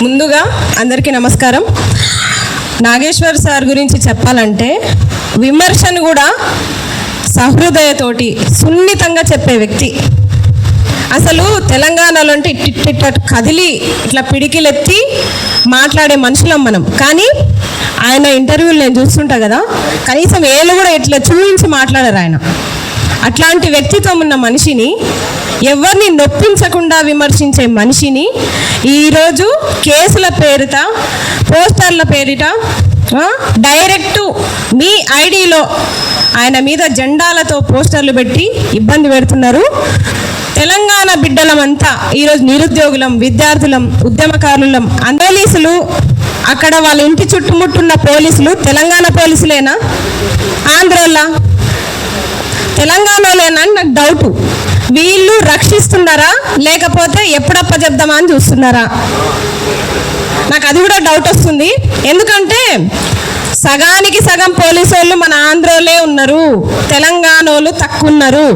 ముందుగా అందరికీ నమస్కారం. నాగేశ్వర్ సార్ గురించి చెప్పాలంటే విమర్శను కూడా సహృదయతోటి సున్నితంగా చెప్పే వ్యక్తి. అసలు తెలంగాణలో అంటే ఇట్లా కదిలి ఇట్లా పిడికిలెత్తి మాట్లాడే మనుషులం మనం. కానీ ఆయన ఇంటర్వ్యూలు నేను చూస్తుంటా కదా, కనీసం ఏళ్ళు కూడా ఇట్లా చూపించి మాట్లాడారు ఆయన. అట్లాంటి వ్యక్తిత్వం ఉన్న మనిషిని, ఎవరిని నొప్పించకుండా విమర్శించే మనిషిని ఈరోజు కేసుల పేరిట, పోస్టర్ల పేరిట డైరెక్టు మీ ఐడిలో ఆయన మీద జెండాలతో పోస్టర్లు పెట్టి ఇబ్బంది పెడుతున్నారు. తెలంగాణ బిడ్డలమంతా ఈరోజు నిరుద్యోగులం, విద్యార్థులం, ఉద్యమకారులం, పోలీసులు, అక్కడ వాళ్ళ ఇంటి చుట్టుముట్టున్న పోలీసులు తెలంగాణ పోలీసులేనా, ఆంధ్రోలా, తెలంగాణలోనా అని నాకు డౌటు. వీళ్ళు రక్షిస్తున్నారా లేకపోతే ఎప్పుడప్ప చెప్దామా అని చూస్తున్నారా? నాకు అది కూడా డౌట్ వస్తుంది. ఎందుకంటే సగానికి సగం పోలీసు వాళ్ళు మన ఆంధ్రోలే ఉన్నారు, తెలంగాణ వాళ్ళు తక్కువ ఉన్నారు,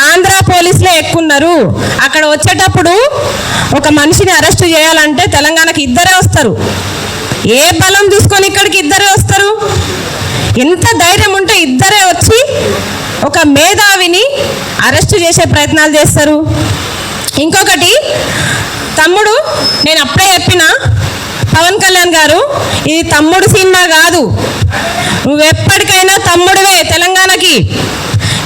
ఆంధ్ర పోలీసులే ఎక్కువ ఉన్నారు. అక్కడ వచ్చేటప్పుడు ఒక మనిషిని అరెస్ట్ చేయాలంటే తెలంగాణకి ఇద్దరే వస్తారు. ఏ బలం చూసుకొని ఇక్కడికి ఇద్దరే వస్తారు? ఎంత ధైర్యం ఉంటే ఇద్దరే వచ్చి ఒక మేధావిని అరెస్ట్ చేసే ప్రయత్నాలు చేస్తారు. ఇంకొకటి, తమ్ముడు, నేను అప్పుడే చెప్పిన పవన్ కళ్యాణ్ గారు, ఇది తమ్ముడు సినిమా కాదు, నువ్వెప్పటికైనా తమ్ముడివే తెలంగాణకి.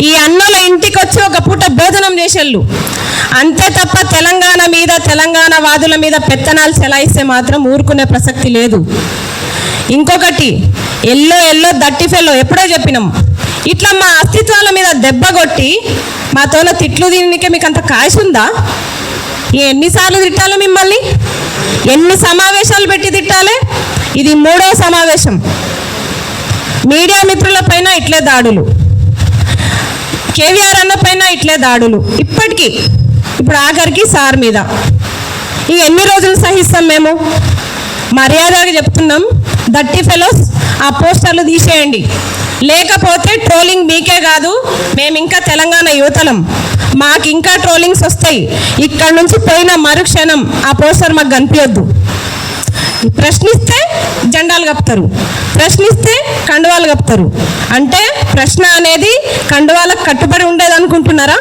ఈ అన్నల ఇంటికి వచ్చి ఒక పూట భోజనం చేసేళ్ళు అంతే తప్ప తెలంగాణ మీద, తెలంగాణ వాదుల మీద పెత్తనాలు చెలాయిస్తే మాత్రం ఊరుకునే ప్రసక్తి లేదు. ఇంకొకటి, ఎల్లో దట్టి ఫెల్లో ఎప్పుడో చెప్పినాం, ఇట్లా మా అస్తిత్వాల మీద దెబ్బ కొట్టి మాతోన తిట్లు దీనికి మీకు అంత కాశి ఉందా? ఎన్నిసార్లు తిట్టాలి మిమ్మల్ని? ఎన్ని సమావేశాలు పెట్టి తిట్టాలి? ఇది 3వ సమావేశం. మీడియా మిత్రుల పైన ఇట్లే దాడులు, కేవీఆర్ అన్న పైన ఇట్లే దాడులు, ఇప్పుడు ఆఖరికి సార్ మీద. ఇక ఎన్ని రోజులు సహిస్తాం మేము? మర్యాదగా చెప్తున్నాం, దట్టి ఫెలోస్ ఆ పోస్టర్లు తీసేయండి, లేకపోతే ట్రోలింగ్ మీకే కాదు, మేము ఇంకా తెలంగాణ యువతలం, మాకు ఇంకా ట్రోలింగ్స్ వస్తాయి. ఇక్కడ నుంచి పోయిన మరుక్షణం ఆ పోస్టర్ మాకు కనిపించొద్దు. ప్రశ్నిస్తే జెండాలు కప్పుతారు, ప్రశ్నిస్తే కండువాలు కప్పుతారు. అంటే ప్రశ్న అనేది కండువాలకు కట్టుబడి ఉండేది అనుకుంటున్నారా?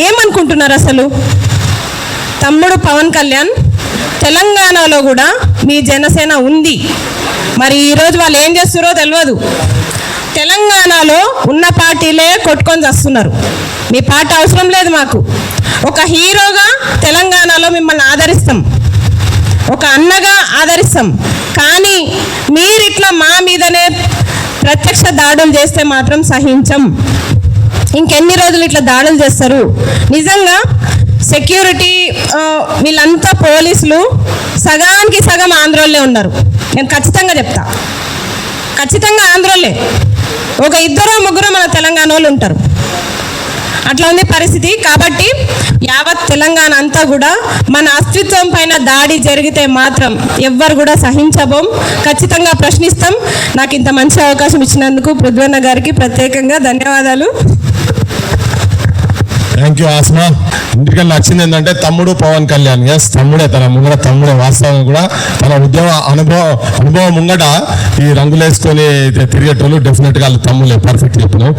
ఏమనుకుంటున్నారు అసలు? తమ్ముడు పవన్ కళ్యాణ్, తెలంగాణలో కూడా మీ జనసేన ఉంది. మరి ఈరోజు వాళ్ళు ఏం చేస్తున్నారో తెలియదు. తెలంగాణలో ఉన్న పార్టీలే కొట్టుకొని చేస్తున్నారు. మీ పార్టీ అవసరం లేదు మాకు. ఒక హీరోగా తెలంగాణలో మిమ్మల్ని ఆదరిస్తాం, ఒక అన్నగా ఆదరిస్తాం. కానీ మీరిట్లా మా మీదనే ప్రత్యక్ష దాడులు చేస్తే మాత్రం సహించం. ఇంకెన్ని రోజులు ఇట్లా దాడులు చేస్తారు? నిజంగా సెక్యూరిటీ వీళ్ళంతా పోలీసులు సగానికి సగం ఆంధ్రోళ్ళే ఉన్నారు. నేను ఖచ్చితంగా చెప్తా, ఖచ్చితంగా ఆంధ్రోళ్ళే. ఒక 2-3 మన తెలంగాణ వాళ్ళు ఉంటారు. అట్లా ఉంది పరిస్థితి. కాబట్టి యావత్ తెలంగాణ అంతా కూడా మన అస్తిత్వం పైన దాడి జరిగితే మాత్రం ఎవ్వరు కూడా సహించబోం, ఖచ్చితంగా ప్రశ్నిస్తాం. నాకు ఇంత మంచి అవకాశం ఇచ్చినందుకు పృథ్వన్న గారికి ప్రత్యేకంగా ధన్యవాదాలు. Thank you Asma. ఇంటికి నచ్చింది ఏంటంటే తమ్ముడు పవన్ కళ్యాణ్. ఎస్, తమ్ముడే, తన ముంగట తమ్ముడే. వాస్తవం కూడా తన ఉద్యమ అనుభవం ముంగట ఈ రంగులేసుకొని తిరిగేటోళ్ళు డెఫినెట్గా వాళ్ళు తమ్ములే. పర్ఫెక్ట్ చెప్పినావు.